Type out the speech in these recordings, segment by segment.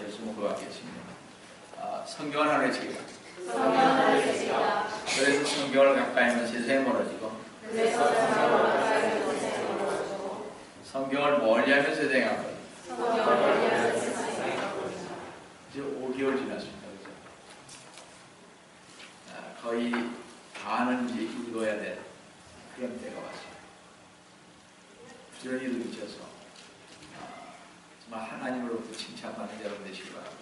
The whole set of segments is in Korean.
주셔서 고맙겠습니다. 성경을 하나의 책이다. 그래서 성경을 가까이 하면 세상에 멀어지고 성경을 멀리하면 세상에 가까이. 이제 5개월 지났습니다. 그죠? 거의 반은 이제 읽어야 될 그런 때가 왔습니다. 부지런히 읽으셔서 정말 하나님으로부터 칭찬받는 여러분 되시기 바랍니다.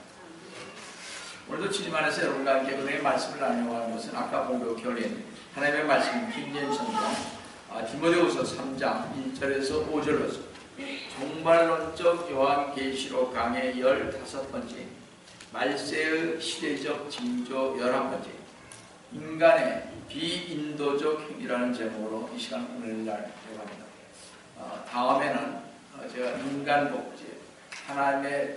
오늘도 주님 안에서 여러분과 함께 은혜의 말씀을 나누어가는 것은 아까 본 그 결인 하나님의 말씀 김진성경 디모데후서 3장 1절에서 5절로서 종말론적 요한계시록 강의 15번째 말세의 시대적 징조 11번째 인간의 비인도적 행위라는 제목으로 이 시간 오늘날 해봅니다. 다음에는 제가 인간복제 하나님의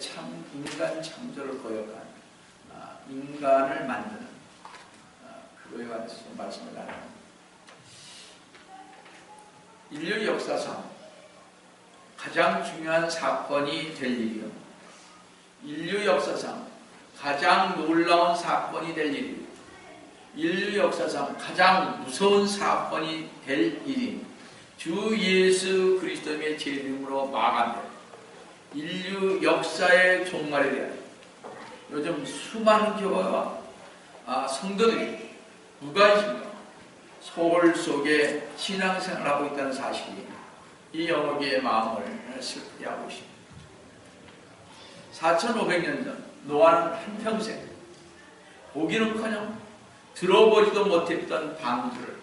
인간 창조를 거역한 인간을 만드는 그거에 관해서 좀 말씀을 나눕니다. 인류 역사상 가장 중요한 사건이 될 일이요, 인류 역사상 가장 놀라운 사건이 될 일이요, 인류 역사상 가장 무서운 사건이 될 일이 주 예수 그리스도의 제 이름으로 마감될 인류 역사의 종말에 대한 요즘 수많은 교회와 성도들이 무관심과 소홀 속에 신앙생활을 하고 있다는 사실이 이 영업의 마음을 슬프게 하고 있습니다. 4500년 전 노아는 한평생 보기는커녕 들어보지도 못했던 방주를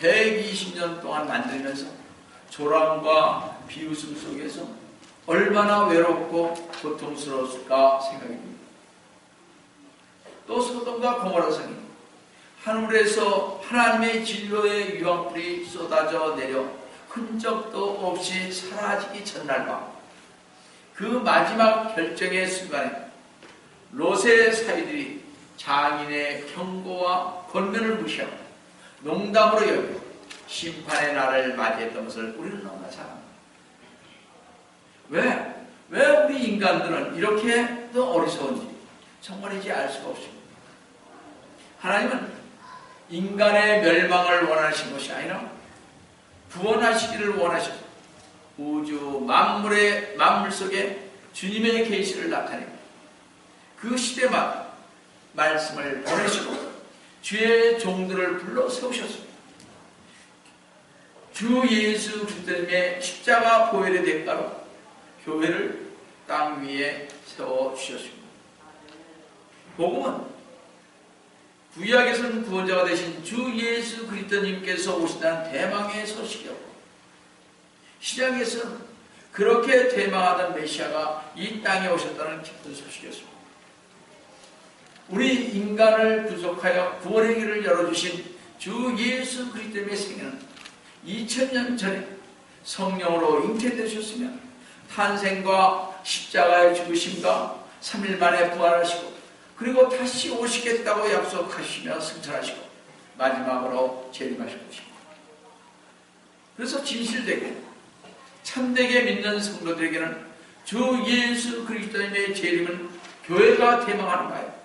120년 동안 만들면서 조랑과 비웃음 속에서 얼마나 외롭고 고통스러웠을까 생각이 듭니다. 또 소돔과 고모라 성이 하늘에서 하나님의 진로의 유황불이 쏟아져 내려 흔적도 없이 사라지기 전날 밤 그 마지막 결정의 순간에 롯의 사위들이 장인의 경고와 권면을 무시하고 농담으로 여기고 심판의 날을 맞이했던 것을 우리는 너무나 잘 압니다. 왜 우리 인간들은 이렇게 더 어리석은지 정말이지 알 수가 없습니다. 하나님은 인간의 멸망을 원하신 것이 아니라 구원하시기를 원하시고 우주 만물 속에 주님의 계시를 나타내고 그 시대마다 말씀을 보내시고 주의 종들을 불러 세우셨습니다. 주 예수 그리스도의 십자가 보혈의 대가로 교회를 땅 위에 세워주셨습니다. 복음은 구약에서는 구원자가 되신 주 예수 그리스도님께서 오신다는 대망의 소식이었고 신약에서는 그렇게 대망하던 메시아가 이 땅에 오셨다는 기쁜 소식이었습니다. 우리 인간을 구속하여 구원의 길을 열어주신 주 예수 그리스도의 생애는 2000년 전에 성령으로 잉태되셨으며 탄생과 십자가의 죽으심과 3일 만에 부활하시고 그리고 다시 오시겠다고 약속하시며 승천하시고 마지막으로 재림하실 것입니다. 그래서 진실되게 참되게 믿는 성도들에게는 주 예수 그리스도의 재림은 교회가 대망하는 거예요.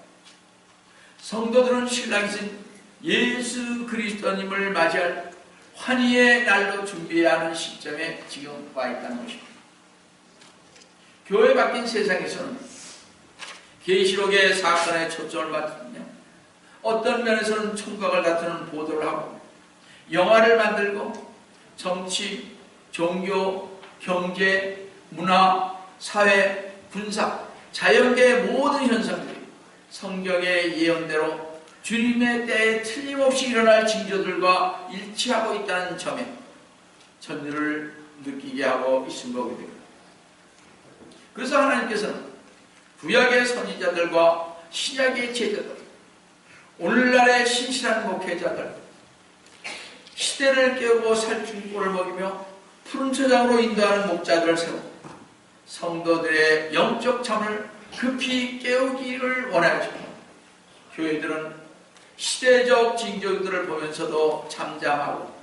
성도들은 신랑이신 예수 그리스도님을 맞이할 환희의 날로 준비해야 하는 시점에 지금 와 있다는 것입니다. 교회 바뀐 세상에서는 계시록의 사건에 초점을 맞추며 어떤 면에서는 총각을 다투는 보도를 하고 영화를 만들고 정치, 종교, 경제, 문화, 사회, 군사, 자연계의 모든 현상들이 성경의 예언대로 주님의 때에 틀림없이 일어날 징조들과 일치하고 있다는 점에 전율을 느끼게 하고 있은 거게 됩니다. 그래서 하나님께서는 구약의 선지자들과 신약의 제자들, 오늘날의 신실한 목회자들, 시대를 깨우고 살충 꼴을 먹이며 푸른 초장으로 인도하는 목자들을 세우고 성도들의 영적 잠을 급히 깨우기를 원하죠. 교회들은 시대적 징조들을 보면서도 잠잠하고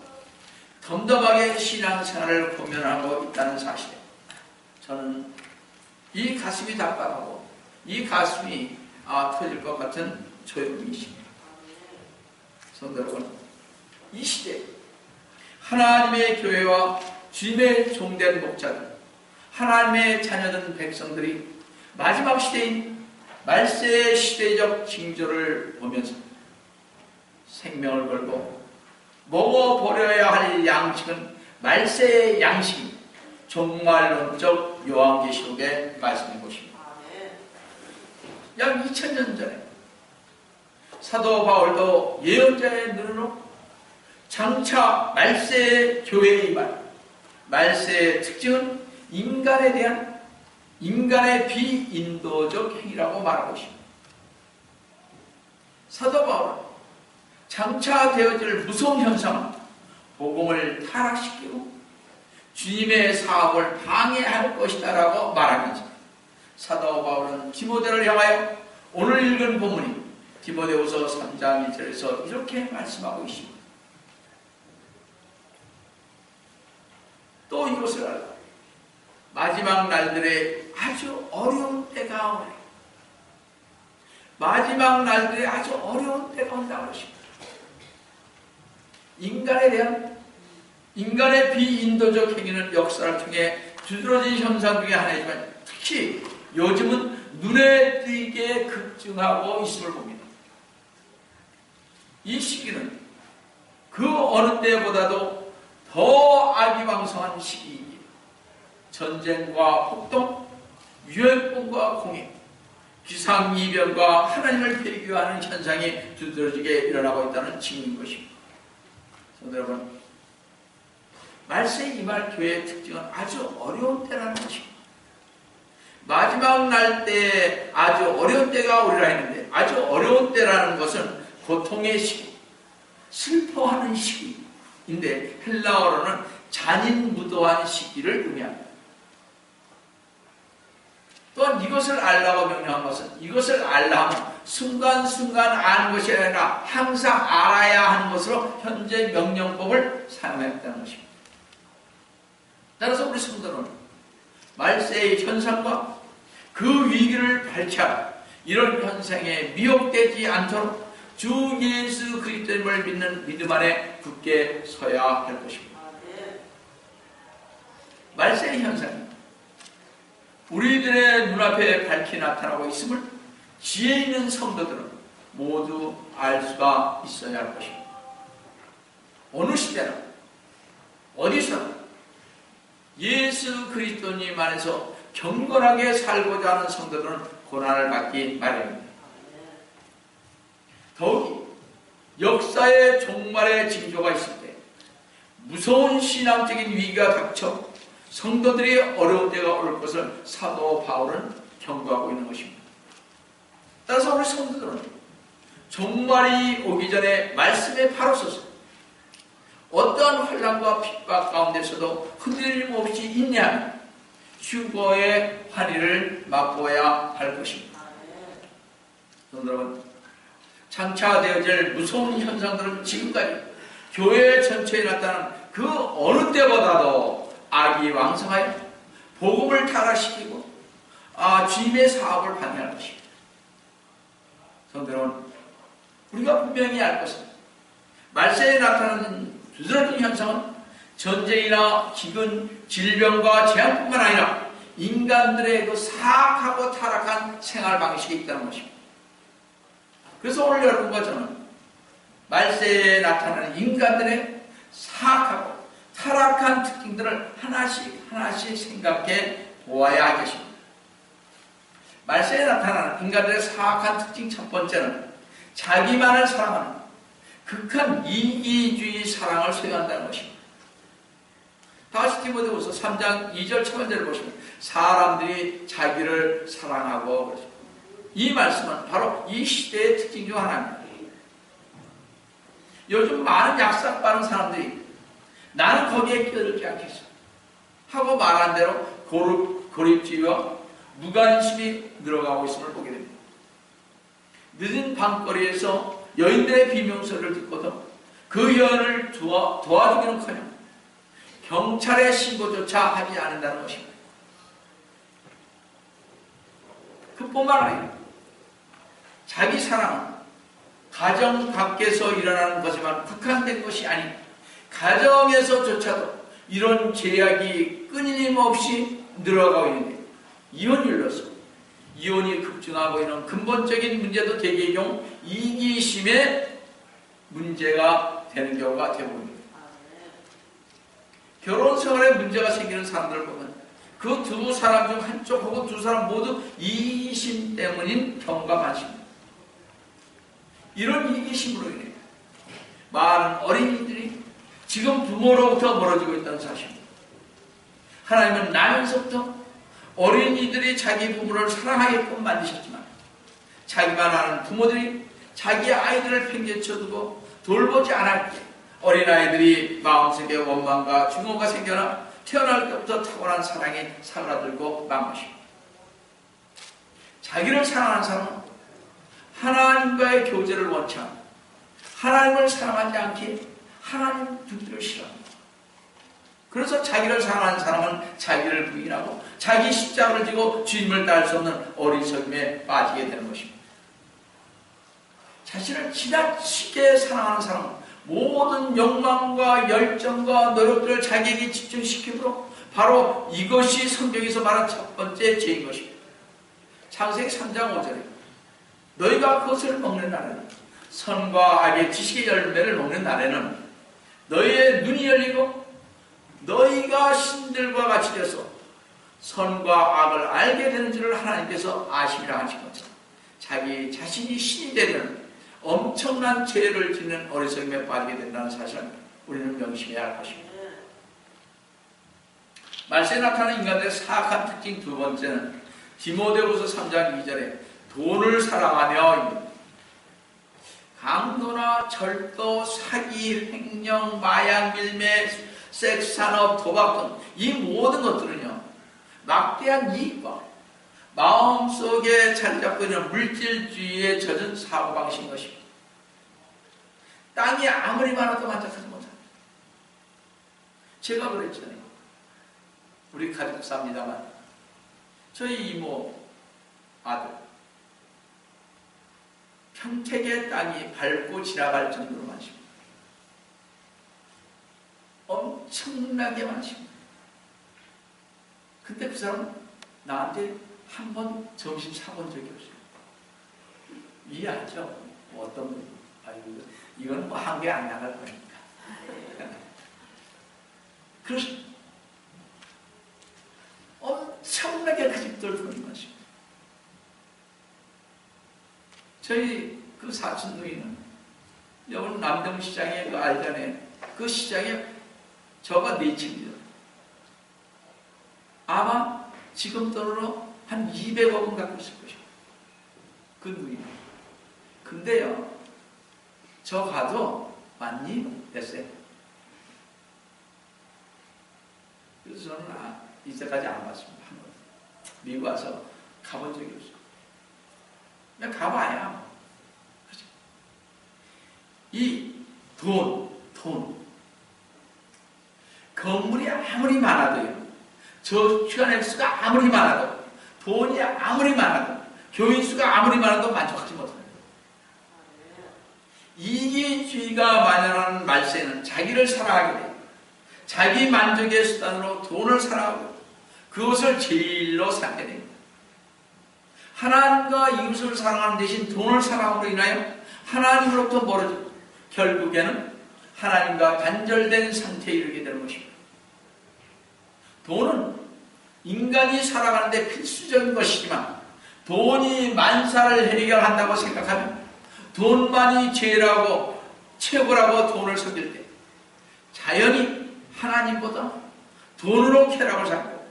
덤덤하게 신앙생활을 고면하고 있다는 사실에 저는 이 가슴이 답답하고 이 가슴이 터질 것 같은 조용이십니다. 성도 여러분, 이 시대 하나님의 교회와 주님의 종된 목자들, 하나님의 자녀된 백성들이 마지막 시대인 말세의 시대적 징조를 보면서 생명을 걸고 먹어버려야 할 양식은 말세의 양식입니다. 종말론적 요한계시록의 말씀인 것입니다. 약 2000년 전에 사도 바울도 예언자의 눈으로 장차 말세의 교회의 임할 말세의 특징은 인간에 대한 인간의 비인도적 행위라고 말하고 있습니다. 사도 바울은 장차 되어질 무서운 현상은 복음을 타락시키고 주님의 사업을 방해할 것이다 라고 말하면서 사도 바울은 디모데를 향하여 오늘 읽은 본문이 디모데후서 3장 1절에서 이렇게 말씀하고 있습니다. 또 이것을 알라. 마지막 날들에 아주 어려운 때가 오네. 마지막 날들에 아주 어려운 때가 온다고 하십니다. 인간에 대한 인간의 비인도적 행위는 역사를 통해 두드러진 현상 중에 하나이지만 특히 요즘은 눈에 띄게 급증하고 있음을 봅니다. 이 시기는 그 어느 때보다도 더 악이왕성한 시기입니다. 전쟁과 폭동, 유행병과 공해, 기상이변과 하나님을 배교하는 현상이 두드러지게 일어나고 있다는 징후인 것입니다. 성도 여러분, 말세에 임할 교회의 특징은 아주 어려운 때라는 것입니다. 마지막 날 때 아주 어려운 때가 오리라 했는데 아주 어려운 때라는 것은 고통의 시기, 슬퍼하는 시기인데 헬라어로는 잔인무도한 시기를 의미합니다. 또한 이것을 알라고 명령한 것은 이것을 알라 하면 순간순간 아는 것이 아니라 항상 알아야 하는 것으로 현재 명령법을 사용했다는 것입니다. 따라서 우리 성도는 말세의 현상과 그 위기를 발치하라. 이런 현상에 미혹되지 않도록 주 예수 그리스도를 믿는 믿음 안에 굳게 서야 할 것입니다. 말세의 현상이 우리들의 눈앞에 밝히 나타나고 있음을 지혜 있는 성도들은 모두 알 수가 있어야 할 것입니다. 어느 시대나 어디서나 예수 그리스도님 안에서 경건하게 살고자 하는 성도들은 고난을 받기 마련입니다. 더욱이 역사의 종말의 징조가 있을 때 무서운 신앙적인 위기가 닥쳐 성도들이 어려운 때가 올 것을 사도 바울은 경고하고 있는 것입니다. 따라서 우리 성도들은 종말이 오기 전에 말씀에 바로 서서 어떠한 환난과 핍박 가운데서도 흔들림 없이 인내하며 휴거의 환희를 맛보아야 할 것입니다. 여러분, 장차 되어질 무서운 현상들은 지금까지 교회 전체에 나타난 그 어느 때보다도 악이 왕성하여 복음을 타락시키고 주님의 사업을 방해할 것입니다. 성도 여러분, 우리가 분명히 알 것은 말세에 나타나는 두드러진 현상은 전쟁이나 기근, 질병과 재앙뿐만 아니라 인간들의 그 사악하고 타락한 생활 방식이 있다는 것입니다. 그래서 오늘 여러분과 저는 말세에 나타나는 인간들의 사악하고 타락한 특징들을 하나씩 생각해 보아야 하겠습니다. 말세에 나타나는 인간들의 사악한 특징 첫 번째는 자기만을 사랑하는 극한 이기주의 사랑을 소유한다는 것입니다. 다시 디모데후서 3장 2절 첫 번째를 보시면 사람들이 자기를 사랑하고 그렇습니다. 이 말씀은 바로 이 시대의 특징 중 하나입니다. 요즘 많은 약삭빠른 사람들이 나는 거기에 끼어들지 않겠어 하고 말한 대로 고립주의와 무관심이 늘어가고 있음을 보게 됩니다. 늦은 밤거리에서 여인들의 비명소리를 듣고도 그 여인을 도와주기는커녕 경찰의 신고조차 하지 않는다는 것입니다. 그뿐만 아니라 자기 사랑은 가정 밖에서 일어나는 것에만 국한된 것이 아닌 가정에서조차도 이런 제약이 끊임없이 늘어가고 있는데 이혼율로서 이혼이 급증하고 있는 근본적인 문제도 대개경 이기심의 문제가 되는 경우가 대부분입니다. 결혼 생활에 문제가 생기는 사람들을 보면 그 두 사람 중 한쪽 혹은 두 사람 모두 이기심 때문인 경우가 많습니다. 이런 이기심으로 인해 많은 어린이들이 지금 부모로부터 멀어지고 있다는 사실입니다. 하나님은 나면서부터 어린이들이 자기 부모를 사랑하게끔 만드셨지만 자기만 아는 부모들이 자기 아이들을 팽개쳐두고 돌보지 않았기에 어린아이들이 마음속에 원망과 증오가 생겨나 태어날 때부터 타고난 사랑에 사그라들고 만 것입니다. 자기를 사랑하는 사람은 하나님과의 교제를 원치 않고 하나님을 사랑하지 않기에 하나님 두기를 싫어합니다. 그래서 자기를 사랑하는 사람은 자기를 부인하고 자기 십자가를 지고 주님을 따를 수 없는 어리석음에 빠지게 되는 것입니다. 자신을 지나치게 사랑하는 사람은 모든 욕망과 열정과 노력들을 자기에게 집중시키므로 바로 이것이 성경에서 말한 첫 번째 죄인 것입니다. 창세기 3장 5절에 너희가 그것을 먹는 날에는 선과 악의 지식의 열매를 먹는 날에는 너희의 눈이 열리고 너희가 신들과 같이 되어서 선과 악을 알게 되는 줄을 하나님께서 아심이라 하신 것처럼 자기 자신이 신이 되는 엄청난 죄를 짓는 어리석음에 빠지게 된다는 사실을 우리는 명심해야 할 것입니다. 말세에 나타나는 인간들의 사악한 특징 두 번째는 디모데후서 3장 2절에 돈을 사랑하며입니다. 강도나 절도, 사기, 횡령, 마약, 밀매, 섹스 산업, 도박 등 이 모든 것들은요 막대한 이익과 마음속에 자리 잡고 있는 물질주의에 젖은 사고방식인 것입니다. 땅이 아무리 많아도 만족하지 못합니다. 제가 그랬잖아요. 우리 가족 삽니다만 저희 이모 아들 평택의 땅이 밟고 지나갈 정도로 많습니다. 엄청나게 많습니다. 근데 그 사람은 나한테 한 번 점심 사본 적이 없어요. 이해하죠? 뭐 어떤 분, 이거는 뭐 한 개 안 나갈 거니까. 그래서 엄청나게 그 집들 그런 것입니다. 저희 그 사촌 누이는 여기 남동시장에 그 알잖아요. 그 시장에 저가 4층입니다. 아마 지금 돈으로 한 200억은 갖고 있을 것입니다. 그 누이. 근데요, 저 가도 많니? 됐어요. 그래서 저는 이때까지 안 봤습니다. 한 번. 미국 와서 가본 적이 없어요. 그냥 가봐야. 그렇죠? 이 돈. 건물이 아무리 많아도요. 저축한 액수가 아무리 많아도 돈이 아무리 많아도 교인수가 아무리 많아도 만족하지 못합니다. 이기주의가 만연하는 말세는 자기를 사랑하게 돼요. 자기 만족의 수단으로 돈을 사랑하고 그것을 제일로 삼게 됩니다. 하나님과 이웃을 사랑하는 대신 돈을 사랑함으로 인하여 하나님으로부터 멀어지고 결국에는 하나님과 단절된 상태에 이르게 되는 것입니다. 돈은 인간이 살아가는데 필수적인 것이지만 돈이 만사를 해결한다고 생각하면 돈만이 죄라고 최고라고 돈을 섬길 때 자연히 하나님보다 돈으로 쾌락을 잡고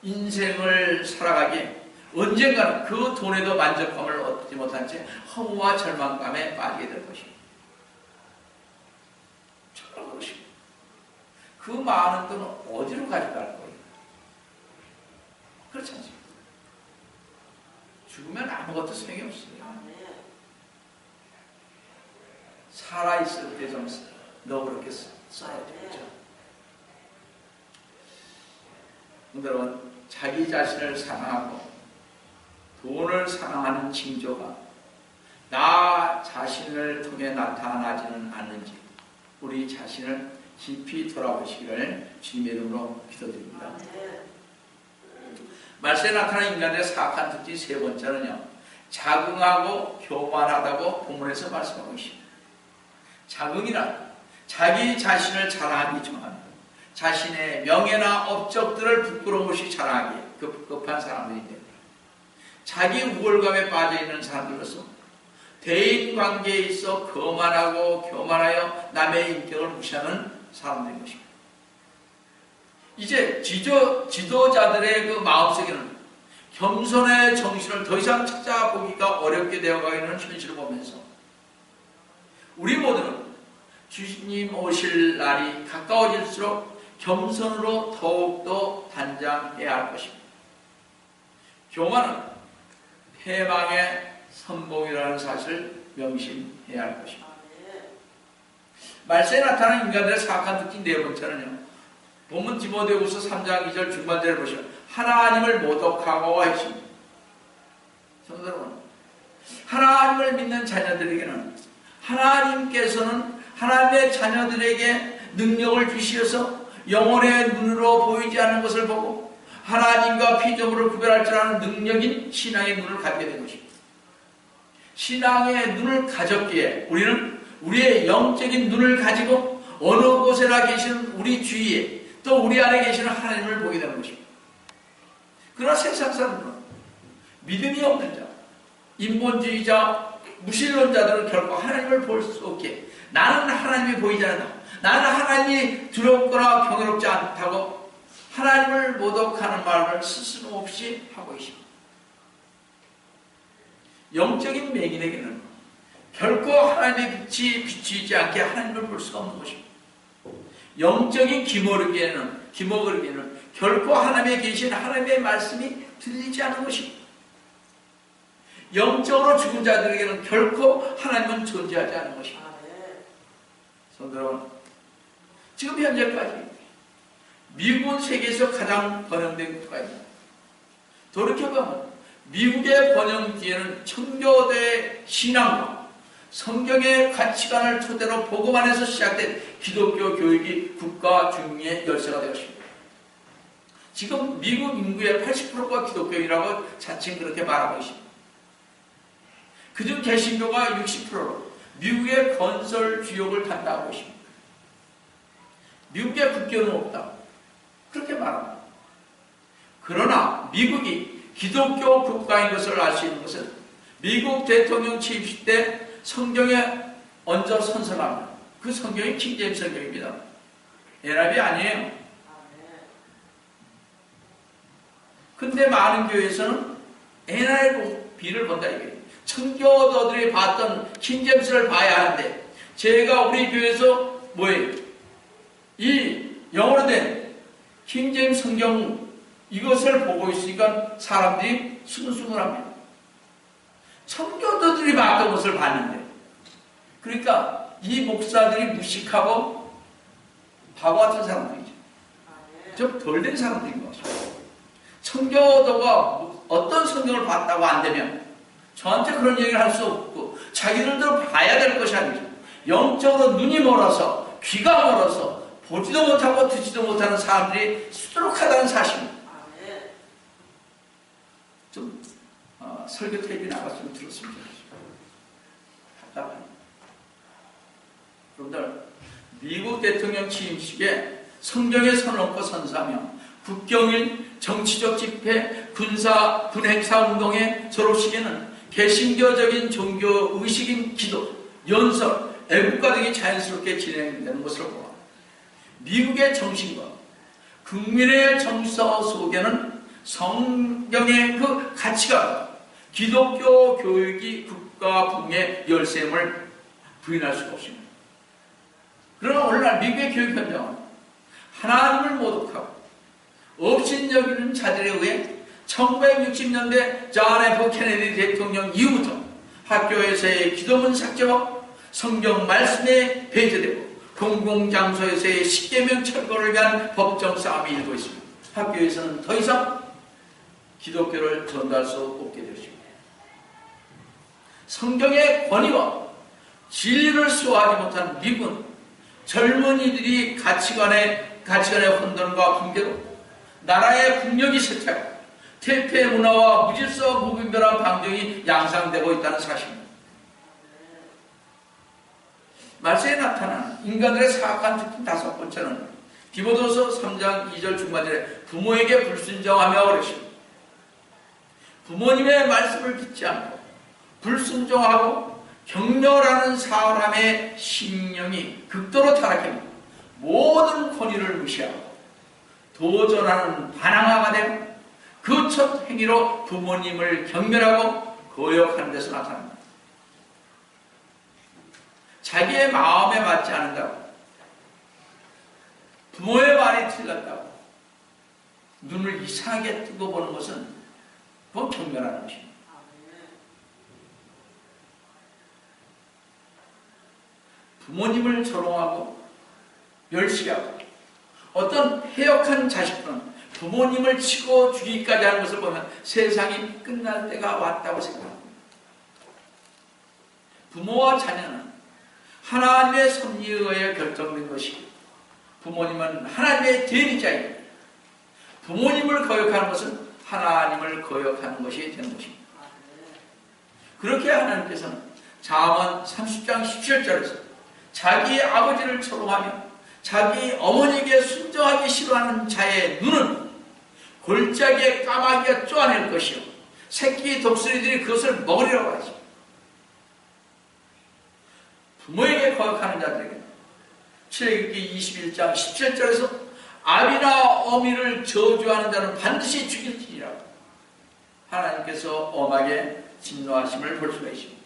인생을 살아가기에 언젠가는 그 돈에도 만족감을 얻지 못한 채 허무와 절망감에 빠지게 될 것입니다. 저런 것입니다. 그 많은 돈은 어디로 가져갈 거예요? 그렇지 않습니까? 죽으면 아무것도 소용이 없어요. 살아있을 때 좀 너그럽게 써야 되겠죠. 여러분, 자기 자신을 사랑하고 돈을 사랑하는 징조가 나 자신을 통해 나타나지는 않는지 우리 자신을 깊이 돌아보시기를 주님의 이름으로 기도드립니다. 말세에 나타난 인간의 사악한 특징 세 번째는요, 자긍하고 교만하다고 본문에서 말씀하고 있습니다. 자긍이란 자기 자신을 자랑하기 정합니다. 자신의 명예나 업적들을 부끄러움 없이 자랑하기에 급급한 사람들인데, 자기 우월감에 빠져있는 사람들로서 대인관계에 있어 거만하고 교만하여 남의 인격을 무시하는 사람들인 것입니다. 이제 지도자들의 그 마음속에는 겸손의 정신을 더 이상 찾아보기가 어렵게 되어가고 있는 현실을 보면서 우리 모두는 주님 오실 날이 가까워질수록 겸손으로 더욱더 단장해야 할 것입니다. 교만은 패망의 선봉이라는 사실을 명심해야 할 것입니다. 말세에 나타나는 인간들의 사악한 특징 네 번째는요, 본문 디모데후서 3장 2절 중반절을 보시면 하나님을 모독하고 하십니다. 성도 여러분, 하나님을 믿는 자녀들에게는 하나님께서는 하나님의 자녀들에게 능력을 주시어서 영혼의 눈으로 보이지 않는 것을 보고 하나님과 피조물을 구별할 줄 아는 능력인 신앙의 눈을 갖게 된 것입니다. 신앙의 눈을 가졌기에 우리는 우리의 영적인 눈을 가지고 어느 곳에나 계시는 우리 주위에 또 우리 안에 계시는 하나님을 보게 되는 것입니다. 그러나 세상 사람들은 믿음이 없는 자, 인본주의자, 무신론자들은 결코 하나님을 볼 수 없게 나는 하나님이 보이지 않는다, 나는 하나님이 두렵거나 경이롭지 않다고 하나님을 모독하는 말을 스스럼 없이 하고 있습니다. 영적인 맹인에게는 결코 하나님의 빛이 비추이지 않게 하나님을 볼 수가 없는 것입니다. 영적인 기머르기에는 결코 하나님에 계신 하나님의 말씀이 들리지 않는 것입니다. 영적으로 죽은 자들에게는 결코 하나님은 존재하지 않는 것입니다. 성도 여러분, 지금 현재까지 미국은 세계에서 가장 번영된 국가입니다. 돌이켜보면 미국의 번영 뒤에는 청교도의 신앙과 성경의 가치관을 토대로 복음 안에서 시작된 기독교 교육이 국가 중의 열쇠가 되었습니다. 지금 미국 인구의 80%가 기독교인이라고 자칭 그렇게 말하고 있습니다. 그중 개신교가 60%로 미국의 건설 주역을 담당하고 있습니다. 미국의 국교는 없다, 그렇게 말합니다. 그러나 미국이 기독교 국가인 것을 알 수 있는 것은 미국 대통령 취임식 때 성경에 얹어 선서합니다. 그 성경이 킹제임스 성경입니다. NIV 아니에요. 근데 많은 교회에서는 NIV를 본다 이거예요. 청교도들이 봤던 킹제임스를 봐야 하는데, 제가 우리 교회에서 뭐예요? 이 영어로 된 킹제임스 성경 이것을 보고 있으니까 사람들이 수근수근합니다. 청교도들이 봤던 것을 봤는데, 그러니까 이 목사들이 무식하고 바보 같은 사람들이죠. 좀 덜 된 사람들인 것 같아요. 청교도가 어떤 성경을 봤다고 안 되면 저한테 그런 얘기를 할 수 없고 자기들도 봐야 될 것이 아니죠. 영적으로 눈이 멀어서 귀가 멀어서 보지도 못하고 듣지도 못하는 사람들이 수두룩하다는 사실입니다. 좀 설교 테이프 나갔으면 들었으면 좋겠습니다. 답답합니다. 여러분들, 미국 대통령 취임식에 성경에 서놓고 선사하며 국경일, 정치적 집회, 군사, 군행사 운동의 졸업식에는 개신교적인 종교 의식인 기도, 연설, 애국가 등이 자연스럽게 진행되는 것을 보아 미국의 정신과 국민의 정서 속에는 성경의 그 가치가 기독교 교육이 국가 부흥의 열쇠임을 부인할 수가 없습니다. 그러나 오늘날 미국의 교육 현장은 하나님을 모독하고 업신여기는 자들에 의해 1960년대 존 F 케네디 대통령 이후부터 학교에서의 기도문 삭제와 성경 말씀에 배제되고 공공장소에서의 십계명 철거를 위한 법정 싸움이 일고 있습니다. 학교에서는 더 이상 기독교를 전달할 수 없게 되었습니다. 성경의 권위와 진리를 수호하지 못한 미군, 젊은이들이 가치관의 혼돈과 붕괴로 나라의 국력이 쇠퇴하고 퇴폐 문화와 무질서 무분별한 방정이 양상되고 있다는 사실입니다. 말세에 나타난 인간들의 사악한 특징 5번째는 디모데후서 3장 2절 중반절에 부모에게 불순종하며 그러십니다. 부모님의 말씀을 듣지 않고 불순종하고 격렬하는 사람의 심령이 극도로 타락해 모든 권위를 무시하고 도전하는 반항아가 되고 그 첫 행위로 부모님을 경멸하고 거역하는 데서 나타납니다. 자기의 마음에 맞지 않는다고, 부모의 말이 틀렸다고 눈을 이상하게 뜨고 보는 것은 그건 경멸하는 것입니다. 부모님을 조롱하고 멸시하고 어떤 해역한 자식들은 부모님을 치고 죽이기까지 하는 것을 보면 세상이 끝날 때가 왔다고 생각합니다. 부모와 자녀는 하나님의 섭리에 의해 결정된 것이, 부모님은 하나님의 대리자입니다. 부모님을 거역하는 것은 하나님을 거역하는 것이 되는 것입니다. 그렇게 하나님께서는 잠언 30장 17절에서 자기 아버지를 조롱하며 자기 어머니에게 순종하기 싫어하는 자의 눈은 골짜기에 까마귀가 쪼아낼 것이요 새끼 독수리들이 그것을 먹으리라고 하죠. 부모에게 거역하는 자들에게 출애굽기 21장 17절에서 아비나 어미를 저주하는 자는 반드시 죽일지니라 하나님께서 엄하게 진노하심을 볼 수가 있습니다.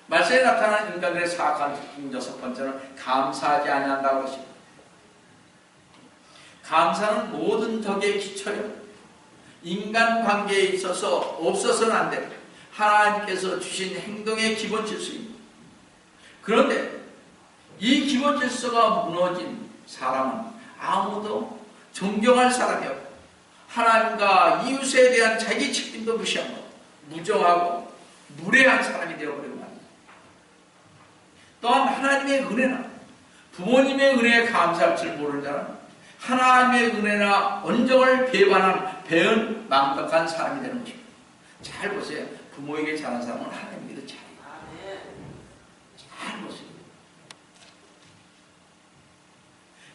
말세에 나타난 인간들의 사악한 특징 6번째는 감사하지 아니한다고 하십니다. 감사는 모든 덕의 기초요 인간관계에 있어서 없어서는 안 되고 하나님께서 주신 행동의 기본 질서입니다. 그런데 이 기본 질서가 무너진 사람은 아무도 존경할 사람이 없고 하나님과 이웃에 대한 자기 책임도 무시하고 무정하고 무례한 사람이 되어버리고 말입니다. 또한 하나님의 은혜나 부모님의 은혜에 감사할 줄 모르는 자는 하나님의 은혜나 언정을 배은 망각한 사람이 되는 것입니다. 잘 보세요. 부모에게 잘한 사람은 하나님에게도 잘해요. 잘 보세요.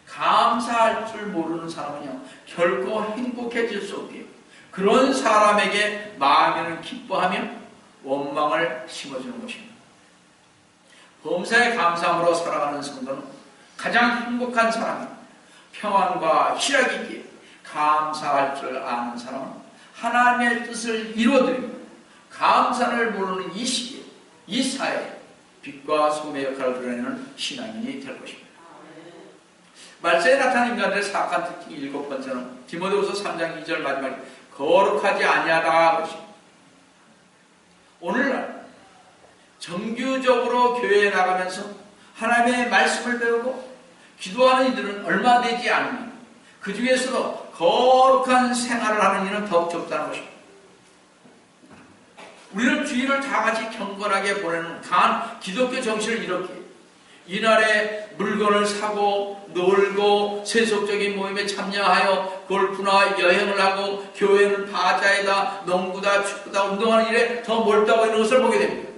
감사할 줄 모르는 사람은요 결코 행복해질 수 없게 그런 사람에게 마음에는 기뻐하며 원망을 심어주는 것입니다. 범사에 감사함으로 살아가는 성도는 가장 행복한 사람입니다. 평안과 희락이 있기에 감사할 줄 아는 사람은 하나님의 뜻을 이루어드리며 감사를 모르는 이 시기에 이 사회에 빛과 소금의 역할을 드러내는 신앙인이 될 것입니다. 말세에 나타난 인간들의 사악한 특징 7번째는 디모데후서 3장 2절 마지막에 거룩하지 아니하다 것입니다. 오늘날 정규적으로 교회에 나가면서 하나님의 말씀을 배우고 기도하는 이들은 얼마 되지 않으니 그 중에서도 거룩한 생활을 하는 이는 더욱 적다는 것입니다. 우리는 주일을 다 같이 경건하게 보내는 강한 기독교 정신을 잃었기에 이날에 물건을 사고 놀고 세속적인 모임에 참여하여 골프나 여행을 하고 교회는 바자회다 농구다 축구다 운동하는 일에 더 몰두하고 있는 것을 보게 됩니다.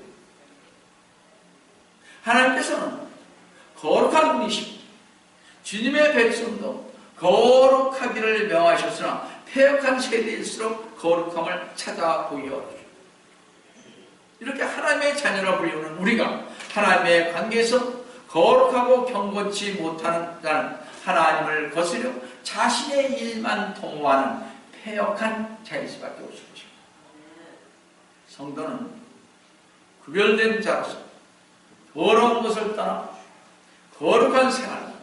하나님께서는 거룩한 분이십니다. 주님의 백성도 거룩하기를 명하셨으나 패역한 세대일수록 거룩함을 찾아보기 어렵습니다. 이렇게 하나님의 자녀라 불리우는 우리가 하나님의 관계에서 거룩하고 경건치 못하는 자는 하나님을 거스려 자신의 일만 도모하는 패역한 자일 수밖에 없을 것입니다. 성도는 구별된 자로서 더러운 것을 떠나 거룩한 생활,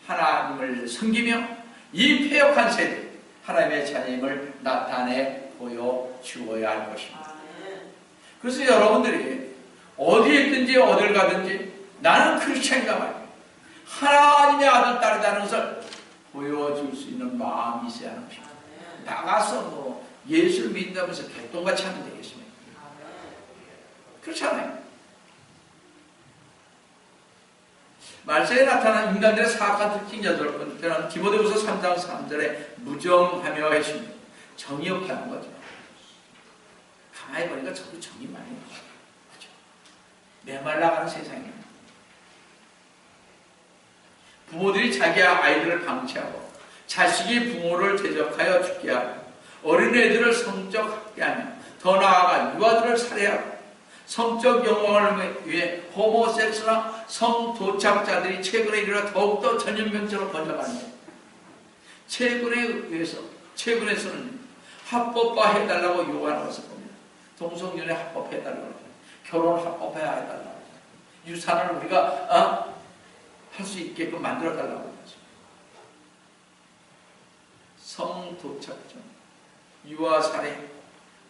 하나님을 섬기며 이 패역한 세대, 하나님의 자녀임을 나타내 보여주어야 할 것입니다. 그래서 여러분들이 어디에 있든지 어딜 가든지 나는 크리스찬이다 말이에요. 하나님의 아들, 딸이라는 것을 보여줄 수 있는 마음이 있어야 하는 것입니다. 나가서 예수를 믿는다면서 개똥같이 하면 되겠습니까? 그렇지 않아요? 말세에 나타난 인간들의 사악한 특징 8번째는 디모데후서 3장 3절에 무정하며 했습니다. 정이 없다는 거죠. 가만히 보니까 저도 정이 많이 없어요. 그렇죠? 메말라가는 세상이에요. 부모들이 자기 아이들을 방치하고 자식이 부모를 대적하여 죽게 하고 어린애들을 성적 학대하며 더 나아가 유아들을 살해하고 성적 영광을 위해 호모섹스나 성도착자들이 최근에 일어나 더욱더 전염병처럼 번져가는데 최근에서는 합법화해달라고 요구하는 것을 봅니다. 동성연애 합법해달라고 합니다. 결혼 합법해야 해달라고 합니다. 유산을 우리가 할 수 있게끔 만들어달라고 합니다. 성도착자, 유아살해,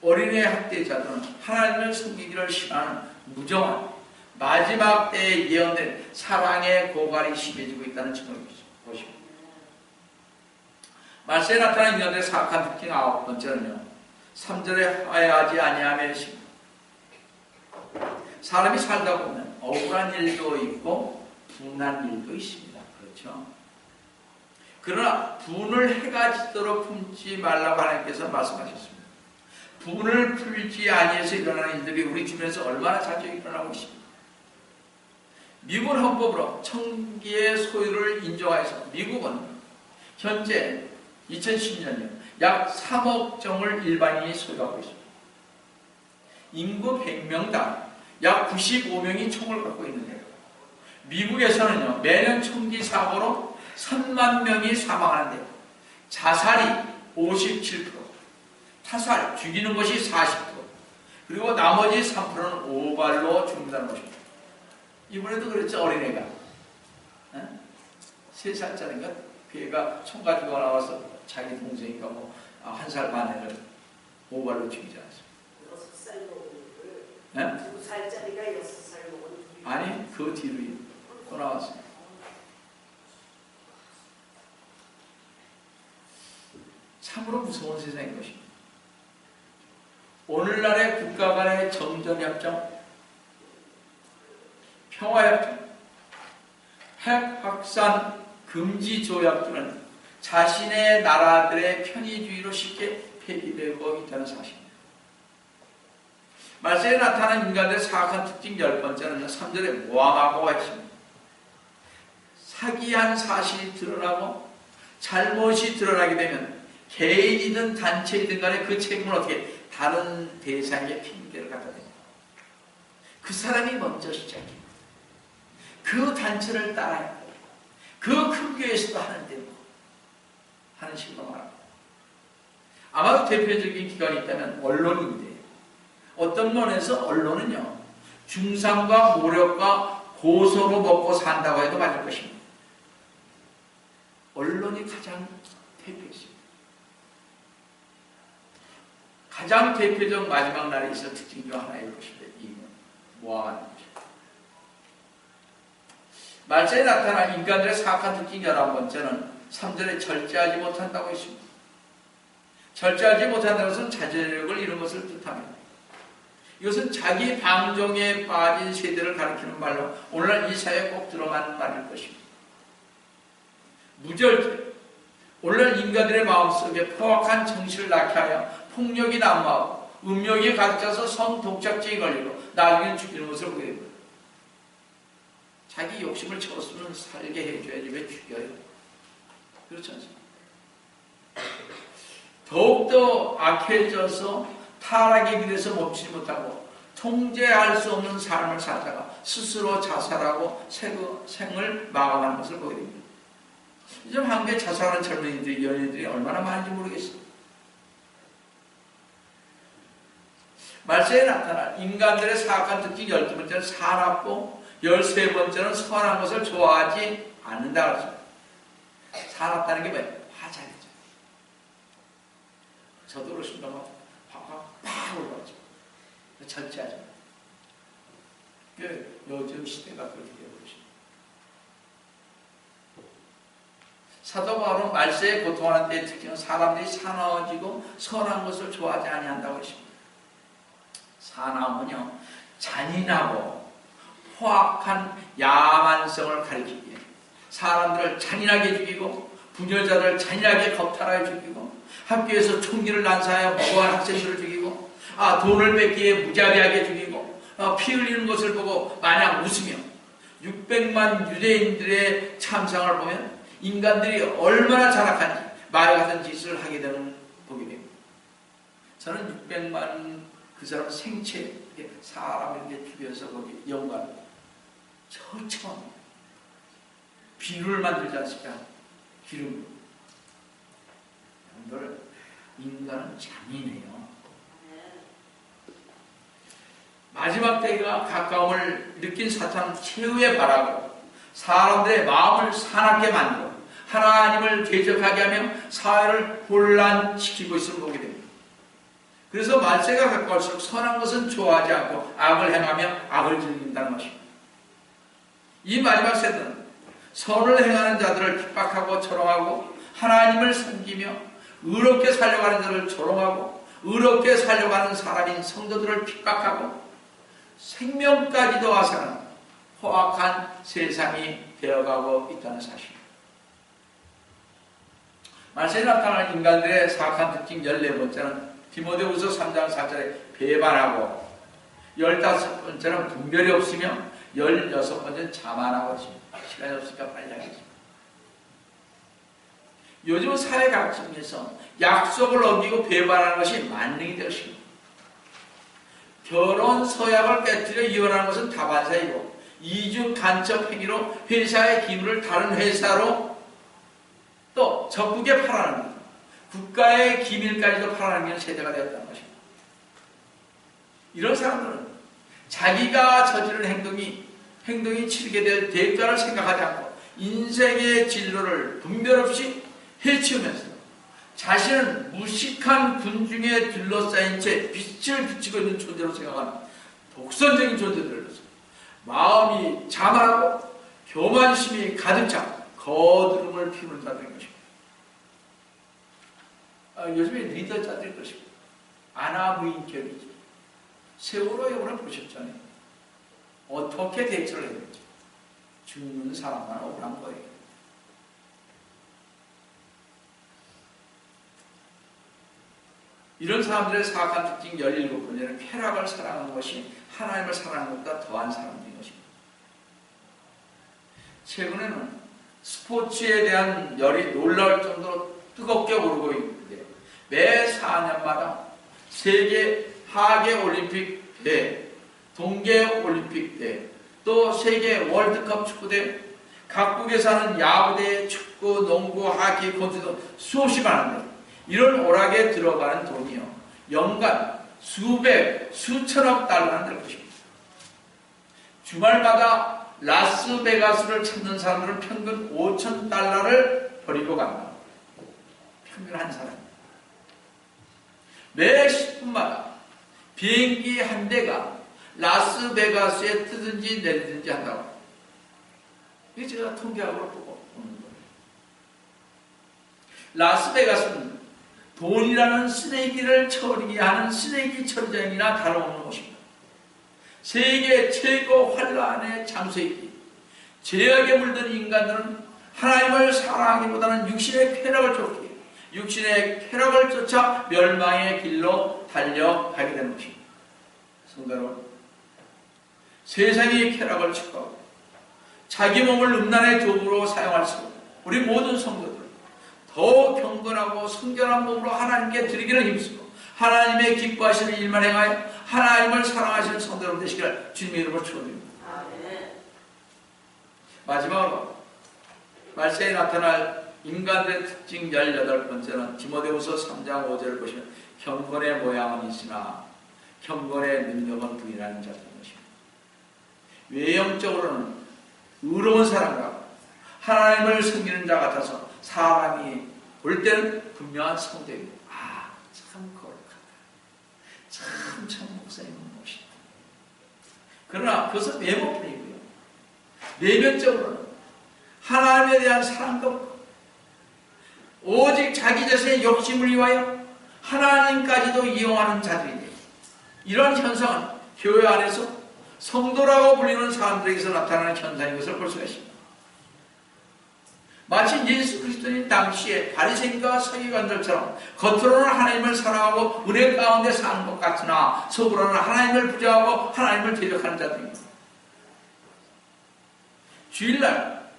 어린애 학대자들은 하나님을 섬기기를 싫어하는 무정한 마지막 때에 예언된 사랑의 고갈이 심해지고 있다는 증거를 보십니다. 말세에 나타난 인간들의 사악한 특징 9번째는요. 3절에 화해하지 아니하며 했습니다. 사람이 살다 보면 억울한 일도 있고 분한 일도 있습니다. 그렇죠? 그러나 분을 해가 짓도록 품지 말라고 하나님께서 말씀하셨습니다. 분을 풀지 아니해서 일어나는 일들이 우리 주변에서 얼마나 자주 일어나고 있습니다. 미국 헌법으로 청기의 소유를 인정하여서 미국은 현재 2010년에 약 3억 정을 일반인이 소유하고 있습니다. 인구 100명당 약 95명이 총을 갖고 있는데요. 미국에서는요, 매년 총기 사고로 3만 명이 사망하는데 자살이 57%, 타살, 죽이는 것이 40%, 그리고 나머지 3%는 오발로 죽는다는 것입니다. 이번에도 그랬죠, 어린애가. 3살짜리인가? 그 애가 총 가지고 나와서 자기 동생이가 뭐 1살 반 애를 오발로 죽이지 않았습니다. 6살 먹은 걸 2살짜리가 6살 먹은 아니, 그 뒤로 또 나왔어요. 참으로 무서운 세상인 것입니다. 오늘날의 국가 간의 정전협정, 평화협정, 핵 확산 금지 조약들은 자신의 나라들의 편의주의로 쉽게 폐기되고 있다는 사실입니다. 말세에 나타난 인간들의 사악한 특징 10번째는 3절에 모함하고가 있습니다. 사기한 사실이 드러나고 잘못이 드러나게 되면 개인이든 단체이든 간에 그 책임을 어떻게 다른 대상의 핑계를 갖다 댑니다. 그 사람이 먼저 시작해요. 그 단체를 따라야 그 큰 교회에서도 하는 대로 하는 식으로 말합니다. 아마도 대표적인 기관이 있다면 언론인데 어떤 면에서 언론은요 중상과 모력과 고소로 먹고 산다고 해도 맞을 것입니다. 언론이 가장 대표적입니다. 가장 대표적 마지막 날에 있어 특징 중 하나일 것입니다. 이 모함하는 것입니다. 말세에 나타난 인간들의 사악한 특징 11번째는 3절에 절제하지 못한다고 했습니다. 절제하지 못한다는 것은 자제력을 잃은 것을 뜻합니다. 이것은 자기 방종에 빠진 세대를 가리키는 말로 오늘날 이 사회에 꼭 들어간 말일 것입니다. 무절제, 오늘날 인간들의 마음속에 포악한 정신을 낳게 하여 폭력이 난무하고 음욕이 가득 차서 성독착증이 걸리고 나중에 죽이는 것을 보게 됩니다. 자기 욕심을 채웠으면 살게 해줘야지 왜 죽여요? 그렇지 않습니까? 더욱더 악해져서 타락의 길에서 멈추지 못하고 통제할 수 없는 삶을 살다가 스스로 자살하고 생을 마감하는 것을 보게 됩니다. 요즘 한국에 자살하는 젊은이들이, 연예인들이 얼마나 많은지 모르겠어요. 말세에 나타난 인간들의 사악한 특징 12번째는 사납고 13번째는 선한 것을 좋아하지 않는다고 했습니다. 사납다는 게 뭐예요? 화장이죠. 저도 그렇습니다. 화가 팍 올라오죠. 절제하죠. 요즘 시대가 그렇게 되어버리십니다. 사도 바울은 말세에 고통하는 데의 특징은 사람들이 사나워지고 선한 것을 좋아하지 아니한다고 했습니다. 사나움은요, 잔인하고 포악한 야만성을 가리키기에 사람들을 잔인하게 죽이고 부녀자들을 잔인하게 겁탈하여 죽이고 학교에서 총기를 난사하여 무고한 학생들을 죽이고 돈을 뺏기에 무자비하게 죽이고 피 흘리는 것을 보고 마냥 웃으며 600만 유대인들의 참상을 보면 인간들이 얼마나 자락한지 말 같은 짓을 하게 되는 보게 됩니다. 저는 600만 그 사람 생체 사람을 이렇게 죽여서 거기 연관 처처럼 비를 만들지 않습니까? 기름. 여러분들 인간은 잔인해요. 마지막 때가 가까움을 느낀 사탄은 최후의 발악으로 사람들의 마음을 사납게 만들어 하나님을 대적하게 하며 사회를 혼란시키고 있음을 보게 됩니다. 그래서 말세가 가까울수록 선한 것은 좋아하지 않고 악을 행하며 악을 즐긴다는 것입니다. 이 마지막 세대는 선을 행하는 자들을 핍박하고 조롱하고 하나님을 섬기며 의롭게 살려가는 자를 조롱하고 의롭게 살려가는 사람인 성도들을 핍박하고 생명까지도 와서는 포악한 세상이 되어가고 있다는 사실입니다. 말세에 나타나는 인간들의 사악한 특징 14번째는 디모데후서 3장 4절에 배반하고 15번째는 분별이 없으며 16번째는 자만하고 있습니다. 시간이 없으니까 빨리 하겠습니다. 요즘 사회 각층에서 약속을 어기고 배반하는 것이 만능이 되었습니다. 결혼 서약을 깨뜨려 이혼하는 것은 다반사이고 이주 간첩 행위로 회사의 기물을 다른 회사로 또 적국에 팔아넘기고 국가의 기밀까지도 팔아넘기는 세대가 되었다는 것입니다. 이런 사람들은 자기가 저지른 행동이 치르게 될 대가를 생각하지 않고 인생의 진로를 분별 없이 해치우면서 자신은 무식한 군중에 둘러싸인 채 빛을 비치고 있는 존재로 생각하는 독선적인 존재들로서 마음이 자만하고 교만심이 가득 차 거드름을 피우는 자들인 것입니다. 요즘에 리더자들일 것입니다. 아나무인격이지. 세월호 여러분 보셨잖아요. 어떻게 대처를 해야 될지. 죽는 사람만 억울한 거예요. 이런 사람들의 사악한 특징 17번째는 쾌락을 사랑하는 것이 하나님을 사랑하는 것보다 더한 사람들인 것입니다. 최근에는 스포츠에 대한 열이 놀라울 정도로 뜨겁게 오르고 있는데 매 4년마다 세계 하계 올림픽 대회, 동계 올림픽 대회, 또 세계 월드컵 축구대회, 각국에서 하는 야구대회, 축구, 농구, 하키, 콘수 등 수없이 많은데 이런 오락에 들어가는 돈이요 연간 수백, 수천억 달러나 될 것입니다. 주말마다 라스베가스를 찾는 사람들은 평균 5,000달러를 버리고 간다. 평균 한 사람. 매 10분마다 비행기 한 대가 라스베가스에 뜨든지 내리든지 한다고. 이게 제가 통계학으로 보고 오는 거예요. 라스베가스는 돈이라는 쓰레기를 처리하는 쓰레기 처리장이나 다름없는 곳입니다. 세계 최고 환란의 장소이기 죄악에 물든 인간들은 하나님을 사랑하기보다는 육신의 쾌락을 쫓기에 육신의 쾌락을 쫓아 멸망의 길로 달려가게 되는 것입니다. 성도 여러분, 세상의 쾌락을 추구하고 자기 몸을 음란의 도구로 사용할 수 없는 우리 모든 성도들 더욱 경건하고 성결한 몸으로 하나님께 드리기를 힘쓰고 하나님의 기뻐하시는 일만 행하여 하나님을 사랑하시는 성도 여러분 되시기를 주님의 이름으로 축원드립니다. 마지막으로 말세에 나타날 인간들의 특징 18번째는 디모데후서 3장 5절을 보시면 경건의 모양은 있으나 경건의 능력은 부인하는 자들인 것입니다. 외형적으로는 의로운 사람과 하나님을 섬기는 자 같아서 사람이 볼 때는 분명한 성도입니다. 참 거룩하다. 참 목사님은 멋있다. 그러나 그것은 외모뿐이고요. 내면적으로는 하나님에 대한 사랑도 없고 오직 자기 자신의 욕심을 위하여 하나님까지도 이용하는 자들이니 이런 현상은 교회 안에서 성도라고 불리는 사람들에게서 나타나는 현상인 것을 볼 수가 있습니다. 마치 예수 그리스도인 당시에 바리새인과 서기관들처럼 겉으로는 하나님을 사랑하고 은혜 가운데 사는 것 같으나 속으로는 하나님을 부정하고 하나님을 대적하는 자들입니다. 주일날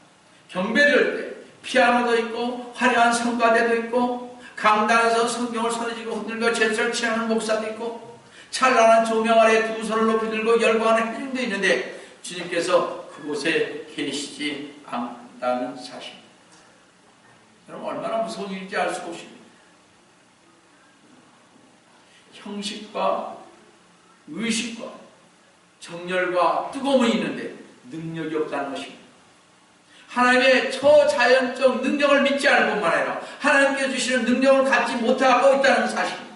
경배될 때 피아노도 있고 화려한 성가대도 있고 강당에서 성경을 손에 쥐고 흔들고 제철 취하는 목사도 있고 찬란한 조명 아래 두 손을 높이 들고 열광하는 회중도 있는데 주님께서 그곳에 계시지 않다는 사실. 여러분 얼마나 무서운 일인지 알 수가 없습니다. 형식과 의식과 정열과 뜨거움이 있는데 능력이 없다는 것입니다. 하나님의 초자연적 능력을 믿지 않을 뿐만 아니라 하나님께 주시는 능력을 갖지 못하고 있다는 사실입니다.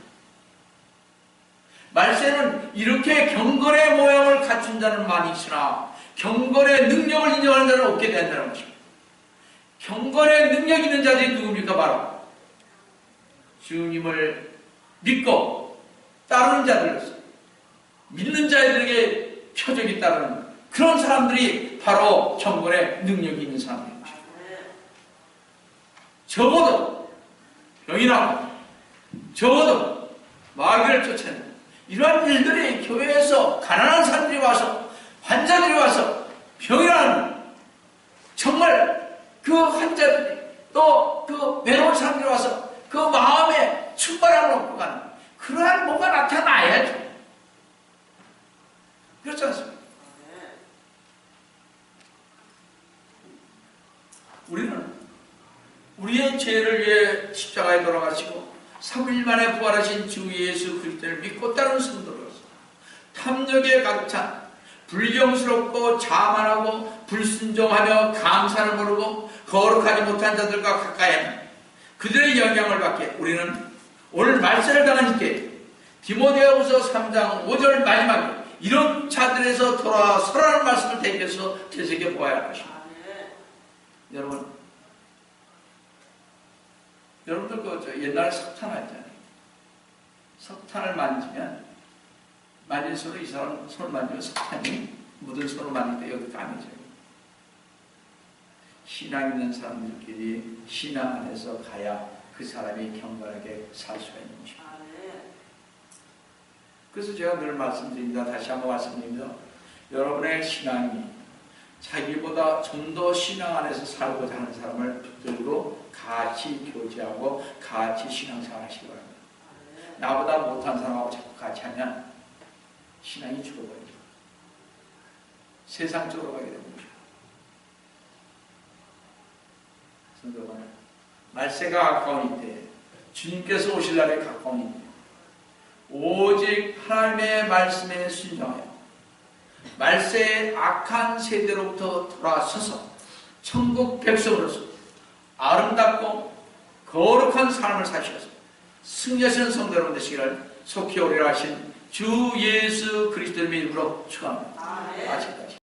말세는 이렇게 경건의 모양을 갖춘 자는 많이 있으나 경건의 능력을 인정하는 자는 없게 된다는 것입니다. 경건의 능력 있는 자들이 누굽니까? 바로 주님을 믿고 따르는 자들로서 믿는 자들에게 표적이 따르는 그런 사람들이 바로 경건의 능력이 있는 사람들입니다. 적어도 병이나고 적어도 마귀를 쫓아내는 이러한 일들이 교회에서 가난한 사람들이 와서 환자들이 와서 병이라는 정말 그 환자들이 또 그 외로운 사람들이 와서 그 마음에 충만함을 얻고 가는 그러한 뭐가 나타나야죠. 그렇지 않습니까? 우리는 우리의 죄를 위해 십자가에 돌아가시고 3일 만에 부활하신 주 예수 그리스도를 믿고 따르는 성도로서 탐욕에 가득 찬 불경스럽고 자만하고 불순종하며 감사를 모르고 거룩하지 못한 자들과 가까이 하는 그들의 영향을 받게 우리는 오늘 말세를 당한 때 디모데후서 3장 5절 마지막에 이런 자들에서 돌아서라는 말씀을 대개해서 되새겨 보아야 할 것입니다. 여러분들 그 옛날에 석탄 알잖아요. 석탄을 만지면 만진 손으로 이 사람 손을 만지면 석탄이 묻은 손으로 만질 때 여기 까매져요. 신앙 있는 사람들끼리 신앙 안에서 가야 그 사람이 경건하게 살 수가 있는 것입니다. 그래서 제가 늘 말씀드립니다. 다시 한번 말씀드립니다. 여러분의 신앙이 자기보다 좀 더 신앙 안에서 살고자 하는 사람을 붙들고 같이 교제하고 같이 신앙생활 하시기 바랍니다. 나보다 못한 사람하고 자꾸 같이 하면 신앙이 죽어버립니다. 세상 쪽으로 가게 됩니다. 성도가 말세가 가까운 이때 주님께서 오실 날에 가까운 이때 오직 하나님의 말씀에 순종하여 말세의 악한 세대로부터 돌아서서 천국 백성으로서 아름답고 거룩한 삶을 사셔서 승리하시는 성도 여러분 되시기를 속히 오리라 하신 주 예수 그리스도의 이름으로 축원합니다.